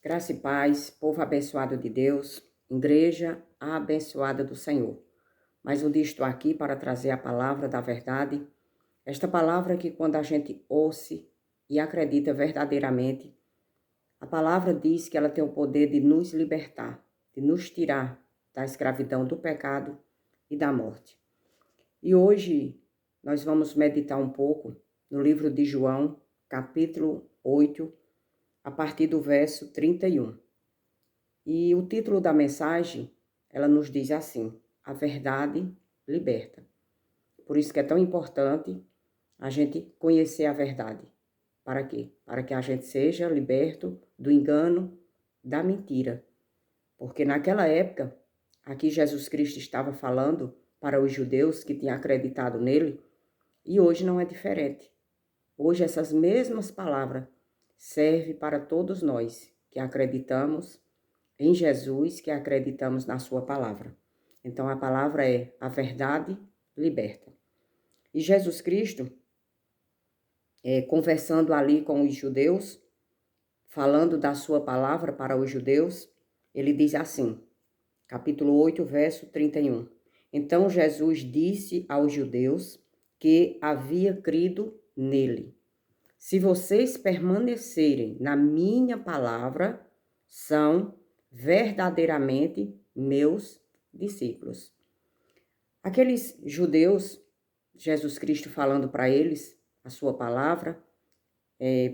Graça e paz, povo abençoado de Deus, igreja abençoada do Senhor. Mais um dia estou aqui para trazer a palavra da verdade. Esta palavra que quando a gente ouve e acredita verdadeiramente, a palavra diz que ela tem o poder de nos libertar, de nos tirar da escravidão do pecado e da morte. E hoje nós vamos meditar um pouco no livro de João, capítulo 8, a partir do verso 31. E o título da mensagem, ela nos diz assim: a verdade liberta. Por isso que é tão importante a gente conhecer a verdade. Para quê? Para que a gente seja liberto do engano, da mentira. Porque naquela época, aqui Jesus Cristo estava falando para os judeus que tinham acreditado nele, e hoje não é diferente. Hoje essas mesmas palavras servem para todos nós que acreditamos em Jesus, que acreditamos na sua palavra. Então a palavra é a verdade liberta. E Jesus Cristo, conversando ali com os judeus, falando da sua palavra para os judeus, ele diz assim, capítulo 8, verso 31. Então Jesus disse aos judeus que havia crido nele: se vocês permanecerem na minha palavra, são verdadeiramente meus discípulos. Aqueles judeus, Jesus Cristo falando para eles a sua palavra,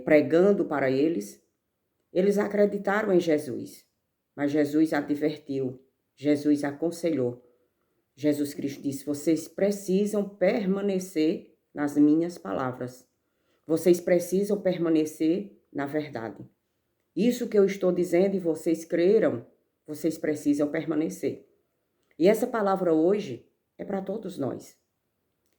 pregando para eles acreditaram em Jesus, mas Jesus advertiu, Jesus aconselhou. Jesus Cristo disse: vocês precisam permanecer nas minhas palavras. Vocês precisam permanecer na verdade. Isso que eu estou dizendo e vocês creram, vocês precisam permanecer. E essa palavra hoje é para todos nós.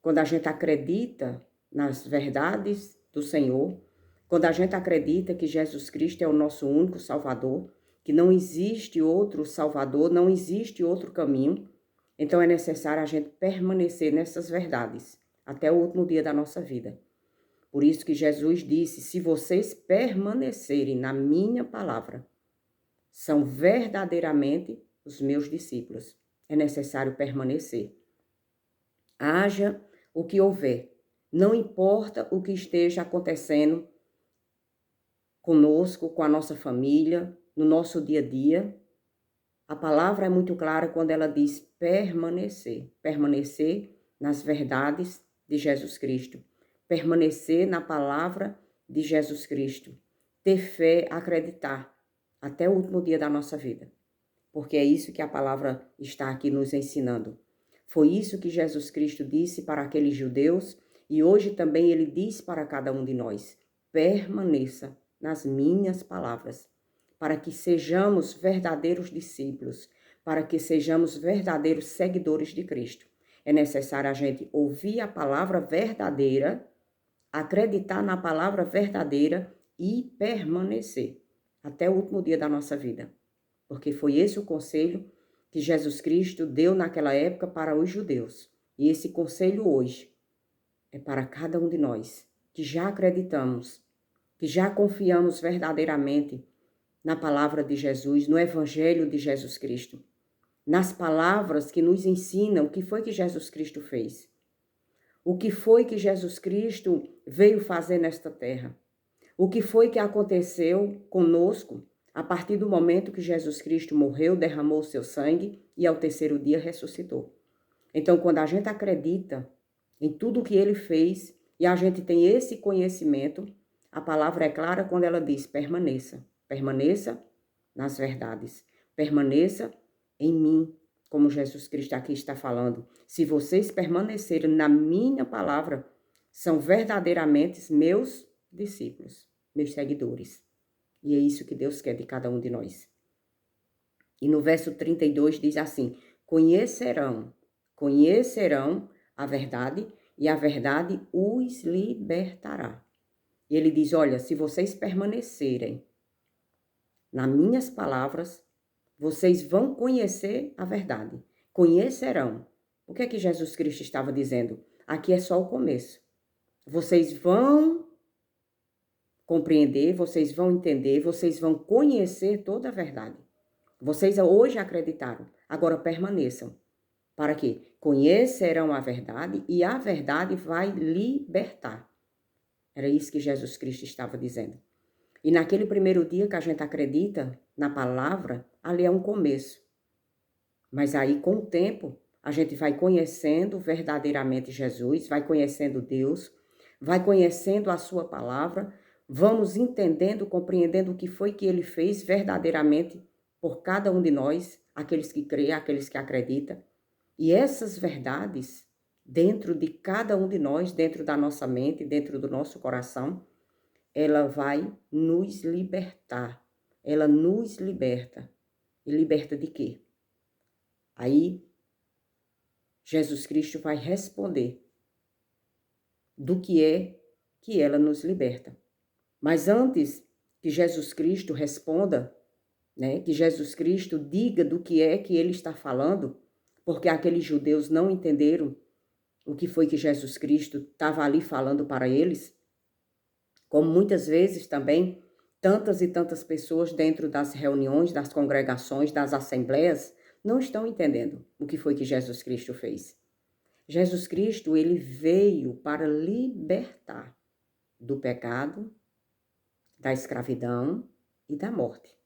Quando a gente acredita nas verdades do Senhor, quando a gente acredita que Jesus Cristo é o nosso único Salvador, que não existe outro Salvador, não existe outro caminho, então é necessário a gente permanecer nessas verdades até o último dia da nossa vida. Por isso que Jesus disse: se vocês permanecerem na minha palavra, são verdadeiramente os meus discípulos. É necessário permanecer. Haja o que houver, não importa o que esteja acontecendo conosco, com a nossa família, no nosso dia a dia, a palavra é muito clara quando ela diz permanecer. Permanecer nas verdades de Jesus Cristo. Permanecer na palavra de Jesus Cristo. Ter fé, acreditar até o último dia da nossa vida. Porque é isso que a palavra está aqui nos ensinando. Foi isso que Jesus Cristo disse para aqueles judeus e hoje também ele diz para cada um de nós: permaneça nas minhas palavras, para que sejamos verdadeiros discípulos, para que sejamos verdadeiros seguidores de Cristo. É necessário a gente ouvir a palavra verdadeira, acreditar na palavra verdadeira e permanecer até o último dia da nossa vida. Porque foi esse o conselho que Jesus Cristo deu naquela época para os judeus. E esse conselho hoje é para cada um de nós, que já acreditamos, que já confiamos verdadeiramente na palavra de Jesus, no Evangelho de Jesus Cristo, nas palavras que nos ensinam o que foi que Jesus Cristo fez, o que foi que Jesus Cristo veio fazer nesta terra, o que foi que aconteceu conosco a partir do momento que Jesus Cristo morreu, derramou o seu sangue e ao terceiro dia ressuscitou. Então, quando a gente acredita em tudo o que ele fez e a gente tem esse conhecimento, a palavra é clara quando ela diz: permaneça. Permaneça nas verdades. Permaneça em mim, como Jesus Cristo aqui está falando. Se vocês permanecerem na minha palavra, são verdadeiramente meus discípulos, meus seguidores. E é isso que Deus quer de cada um de nós. E no verso 32 diz assim: conhecerão a verdade e a verdade os libertará. E ele diz: olha, se vocês permanecerem nas minhas palavras, vocês vão conhecer a verdade. Conhecerão. O que é que Jesus Cristo estava dizendo? Aqui é só o começo. Vocês vão compreender, vocês vão entender, vocês vão conhecer toda a verdade. Vocês hoje acreditaram, agora permaneçam. Para quê? Conhecerão a verdade e a verdade vai libertar. Era isso que Jesus Cristo estava dizendo. E naquele primeiro dia que a gente acredita na palavra, ali é um começo. Mas aí, com o tempo, a gente vai conhecendo verdadeiramente Jesus, vai conhecendo Deus, vai conhecendo a sua palavra, vamos entendendo, compreendendo o que foi que ele fez verdadeiramente por cada um de nós, aqueles que creem, aqueles que acreditam. E essas verdades, dentro de cada um de nós, dentro da nossa mente, dentro do nosso coração, ela vai nos libertar. Ela nos liberta. E liberta de quê? Aí, Jesus Cristo vai responder do que é que ela nos liberta. Mas antes que Jesus Cristo responda, que Jesus Cristo diga do que é que ele está falando, porque aqueles judeus não entenderam o que foi que Jesus Cristo estava ali falando para eles, como muitas vezes também, tantas e tantas pessoas dentro das reuniões, das congregações, das assembleias, não estão entendendo o que foi que Jesus Cristo fez. Jesus Cristo, ele veio para libertar do pecado, da escravidão e da morte.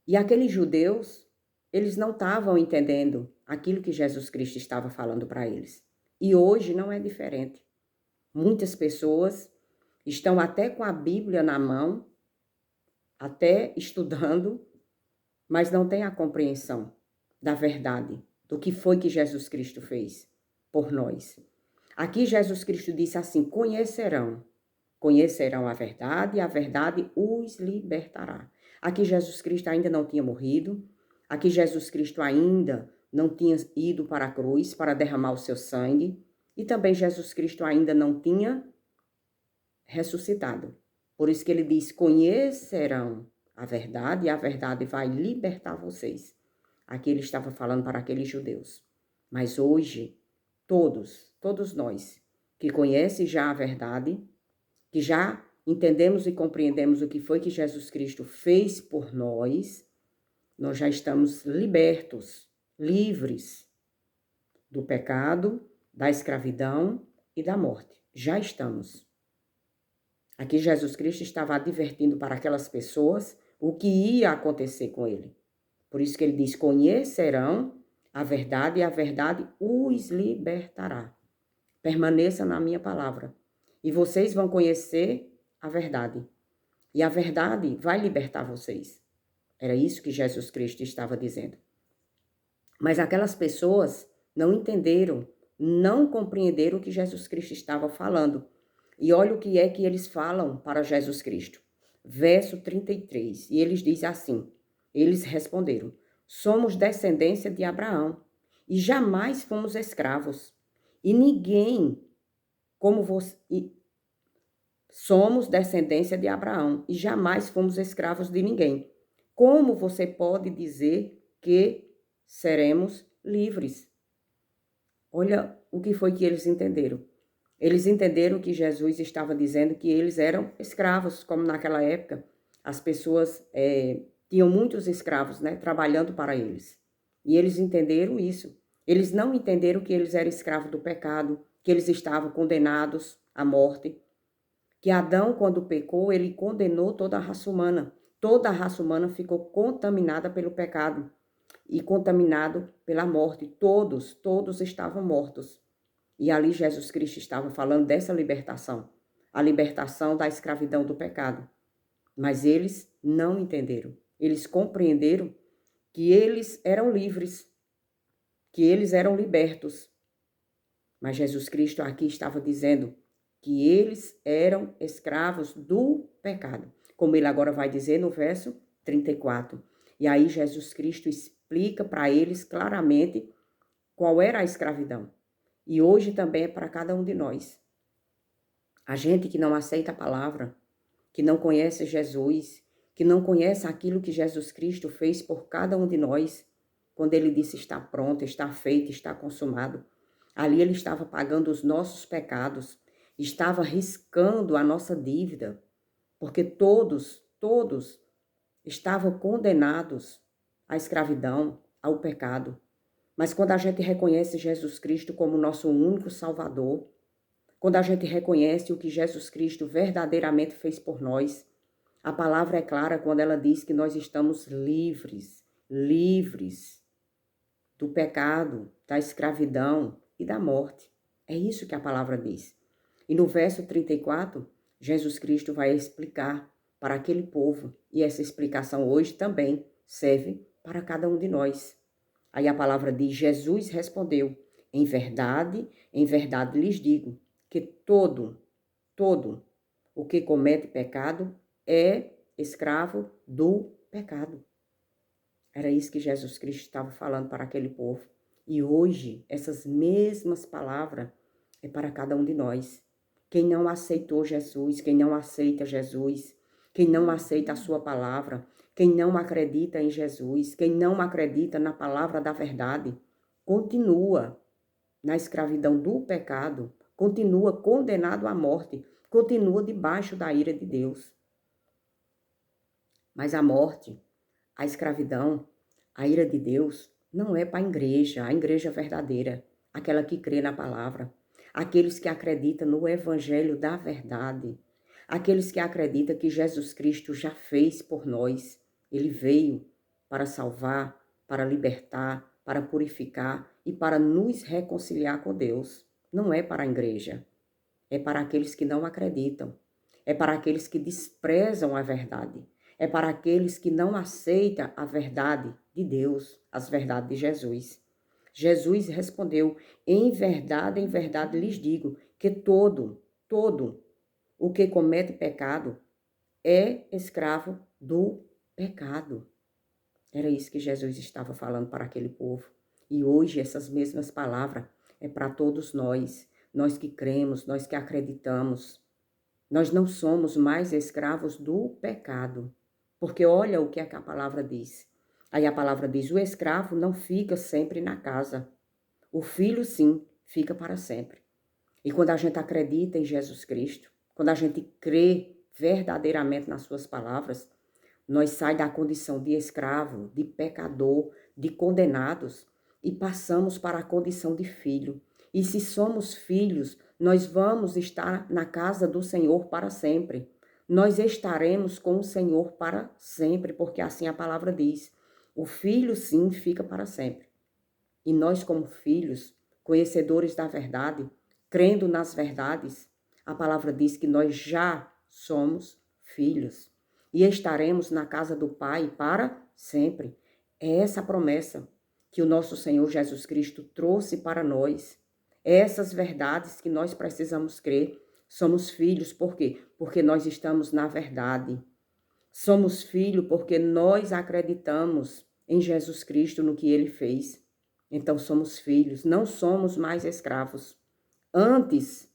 E aqueles judeus, eles não estavam entendendo aquilo que Jesus Cristo estava falando para eles. E hoje não é diferente. Muitas pessoas estão até com a Bíblia na mão, até estudando, mas não têm a compreensão da verdade, do que foi que Jesus Cristo fez por nós. Aqui Jesus Cristo disse assim: conhecerão a verdade e a verdade os libertará. Aqui Jesus Cristo ainda não tinha morrido, aqui Jesus Cristo ainda não tinha ido para a cruz para derramar o seu sangue, e também Jesus Cristo ainda não tinha ressuscitado. Por isso que ele diz: conhecerão a verdade e a verdade vai libertar vocês. Aqui ele estava falando para aqueles judeus. Mas hoje, todos nós que conhecem já a verdade, que já entendemos e compreendemos o que foi que Jesus Cristo fez por nós, nós já estamos libertos, livres do pecado, da escravidão e da morte. Já estamos. Aqui Jesus Cristo estava advertindo para aquelas pessoas o que ia acontecer com ele. Por isso que ele diz: conhecerão a verdade e a verdade os libertará. Permaneça na minha palavra. E vocês vão conhecer a verdade. E a verdade vai libertar vocês. Era isso que Jesus Cristo estava dizendo. Mas aquelas pessoas não entenderam, não compreenderam o que Jesus Cristo estava falando. E olha o que é que eles falam para Jesus Cristo. Verso 33. E eles dizem assim: eles responderam: somos descendência de Abraão e jamais fomos escravos. E ninguém como você. Somos descendência de Abraão e jamais fomos escravos de ninguém. Como você pode dizer que seremos livres? Olha o que foi que eles entenderam. Eles entenderam que Jesus estava dizendo que eles eram escravos, como naquela época as pessoas tinham muitos escravos, trabalhando para eles. E eles entenderam isso. Eles não entenderam que eles eram escravos do pecado, que eles estavam condenados à morte. Que Adão, quando pecou, ele condenou toda a raça humana. Toda a raça humana ficou contaminada pelo pecado e contaminado pela morte. Todos estavam mortos. E ali Jesus Cristo estava falando dessa libertação, a libertação da escravidão do pecado. Mas eles não entenderam. Eles compreenderam que eles eram livres, que eles eram libertos. Mas Jesus Cristo aqui estava dizendo que eles eram escravos do pecado, como ele agora vai dizer no verso 34. E aí Jesus Cristo explica para eles claramente qual era a escravidão. E hoje também é para cada um de nós. A gente que não aceita a palavra, que não conhece Jesus, que não conhece aquilo que Jesus Cristo fez por cada um de nós, quando ele disse está pronto, está feito, está consumado. Ali ele estava pagando os nossos pecados, estava riscando a nossa dívida. porque todos estavam condenados à escravidão, ao pecado. Mas quando a gente reconhece Jesus Cristo como nosso único Salvador, quando a gente reconhece o que Jesus Cristo verdadeiramente fez por nós, a palavra é clara quando ela diz que nós estamos livres do pecado, da escravidão e da morte. É isso que a palavra diz. E no verso 34, Jesus Cristo vai explicar para aquele povo, e essa explicação hoje também serve para cada um de nós. Aí a palavra diz: Jesus respondeu: em verdade lhes digo, que todo o que comete pecado é escravo do pecado. Era isso que Jesus Cristo estava falando para aquele povo. E hoje, essas mesmas palavras é para cada um de nós. Quem não aceitou Jesus, quem não aceita Jesus, quem não aceita a sua palavra, quem não acredita em Jesus, quem não acredita na palavra da verdade, continua na escravidão do pecado, continua condenado à morte, continua debaixo da ira de Deus. Mas a morte, a escravidão, a ira de Deus não é para a igreja verdadeira, aquela que crê na palavra, aqueles que acreditam no evangelho da verdade, aqueles que acreditam que Jesus Cristo já fez por nós. Ele veio para salvar, para libertar, para purificar e para nos reconciliar com Deus. Não é para a igreja, é para aqueles que não acreditam, é para aqueles que desprezam a verdade, é para aqueles que não aceitam a verdade de Deus, as verdades de Jesus. Jesus respondeu: em verdade lhes digo, que todo o que comete pecado é escravo do pecado. Era isso que Jesus estava falando para aquele povo. E hoje essas mesmas palavras é para todos nós que cremos, nós que acreditamos. Nós não somos mais escravos do pecado. Porque olha o que a palavra diz. Aí a palavra diz: o escravo não fica sempre na casa. O filho, sim, fica para sempre. E quando a gente acredita em Jesus Cristo, quando a gente crê verdadeiramente nas suas palavras, nós saímos da condição de escravo, de pecador, de condenados e passamos para a condição de filho. E se somos filhos, nós vamos estar na casa do Senhor para sempre. Nós estaremos com o Senhor para sempre, porque assim a palavra diz. O filho, sim, fica para sempre. E nós, como filhos, conhecedores da verdade, crendo nas verdades, a palavra diz que nós já somos filhos e estaremos na casa do Pai para sempre. É essa a promessa que o nosso Senhor Jesus Cristo trouxe para nós. Essas verdades que nós precisamos crer. Somos filhos, por quê? Porque nós estamos na verdade. Somos filhos porque nós acreditamos em Jesus Cristo, no que Ele fez. Então somos filhos, não somos mais escravos. Antes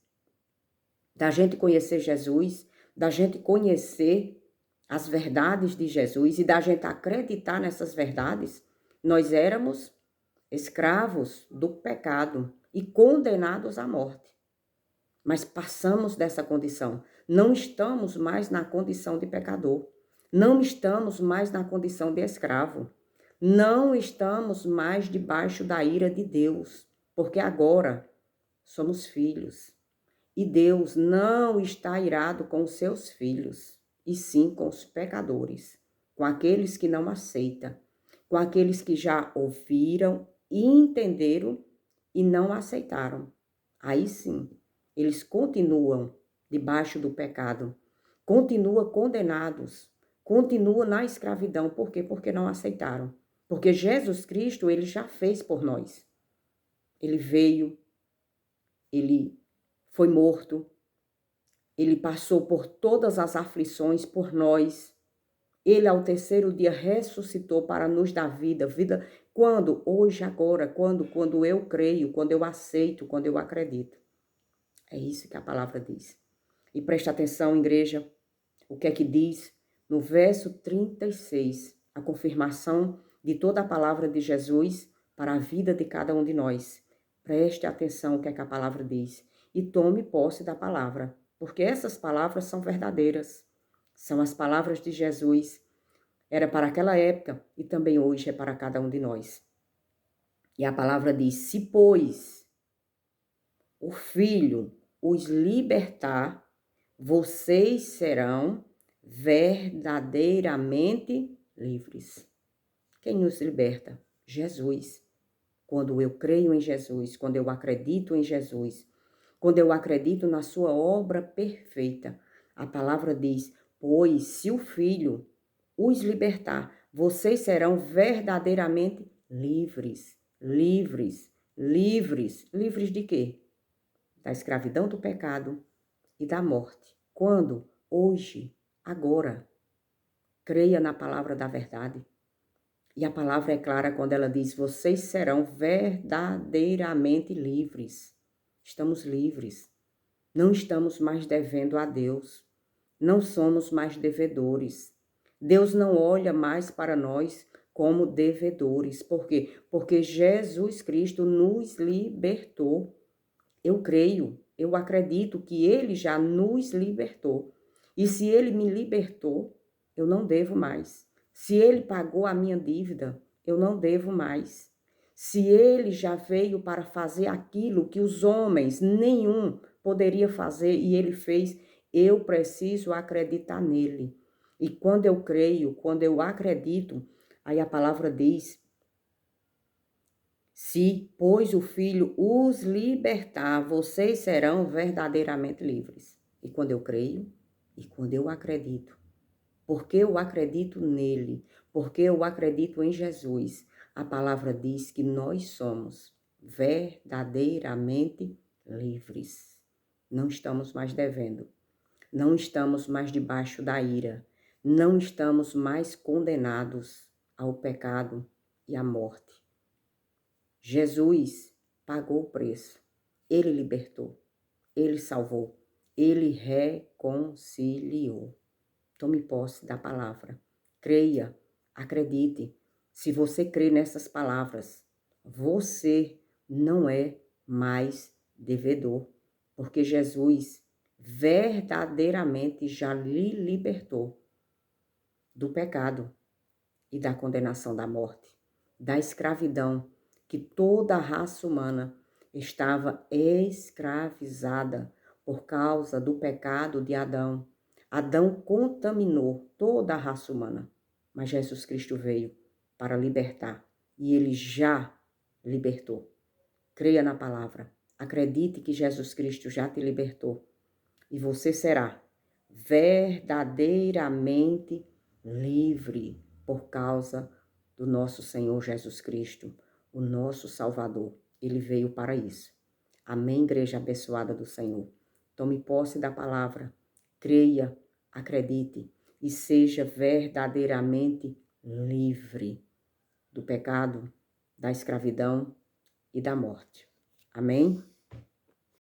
da gente conhecer Jesus, da gente conhecer as verdades de Jesus e da gente acreditar nessas verdades, nós éramos escravos do pecado e condenados à morte. Mas passamos dessa condição. Não estamos mais na condição de pecador. Não estamos mais na condição de escravo. Não estamos mais debaixo da ira de Deus, porque agora somos filhos. E Deus não está irado com os seus filhos, e sim com os pecadores, com aqueles que não aceitam, com aqueles que já ouviram e entenderam e não aceitaram. Aí sim, eles continuam debaixo do pecado, continuam condenados, continuam na escravidão. Por quê? Porque não aceitaram. Porque Jesus Cristo, ele já fez por nós. Ele veio, ele foi morto, ele passou por todas as aflições por nós. Ele ao terceiro dia ressuscitou para nos dar vida. Vida quando? Hoje, agora. Quando eu creio, quando eu aceito, quando eu acredito. É isso que a palavra diz. E preste atenção, igreja, o que é que diz no verso 36, a confirmação de toda a palavra de Jesus para a vida de cada um de nós. Preste atenção o que é que a palavra diz e tome posse da palavra, porque essas palavras são verdadeiras. São as palavras de Jesus. Era para aquela época e também hoje é para cada um de nós. E a palavra diz: se, pois, o Filho os libertar, vocês serão verdadeiramente livres. Quem nos liberta? Jesus. Quando eu creio em Jesus, quando eu acredito em Jesus, quando eu acredito na sua obra perfeita, a palavra diz: pois se o Filho os libertar, vocês serão verdadeiramente livres. Livres, livres. Livres de quê? Da escravidão do pecado e da morte. Quando? Hoje, agora. Creia na palavra da verdade. E a palavra é clara quando ela diz: vocês serão verdadeiramente livres. Estamos livres. Não estamos mais devendo a Deus. Não somos mais devedores. Deus não olha mais para nós como devedores. Por quê? Porque Jesus Cristo nos libertou. Eu creio, eu acredito que Ele já nos libertou. E se Ele me libertou, eu não devo mais. Se Ele pagou a minha dívida, eu não devo mais. Se Ele já veio para fazer aquilo que os homens, nenhum, poderia fazer e Ele fez, eu preciso acreditar nele. E quando eu creio, quando eu acredito, aí a palavra diz: se, pois, o Filho os libertar, vocês serão verdadeiramente livres. E quando eu creio, e quando eu acredito, porque eu acredito nele, porque eu acredito em Jesus, a palavra diz que nós somos verdadeiramente livres. Não estamos mais devendo, não estamos mais debaixo da ira, não estamos mais condenados ao pecado e à morte. Jesus pagou o preço, ele libertou, ele salvou, ele reconciliou. Tome posse da palavra, creia, acredite. Se você crê nessas palavras, você não é mais devedor, porque Jesus verdadeiramente já lhe libertou do pecado e da condenação da morte, da escravidão, que toda a raça humana estava escravizada por causa do pecado de Adão. Adão contaminou toda a raça humana, mas Jesus Cristo veio para libertar e ele já libertou. Creia na palavra, acredite que Jesus Cristo já te libertou e você será verdadeiramente livre por causa do nosso Senhor Jesus Cristo, o nosso Salvador. Ele veio para isso. Amém, igreja abençoada do Senhor. Tome posse da palavra, creia, acredite e seja verdadeiramente livre do pecado, da escravidão e da morte. Amém?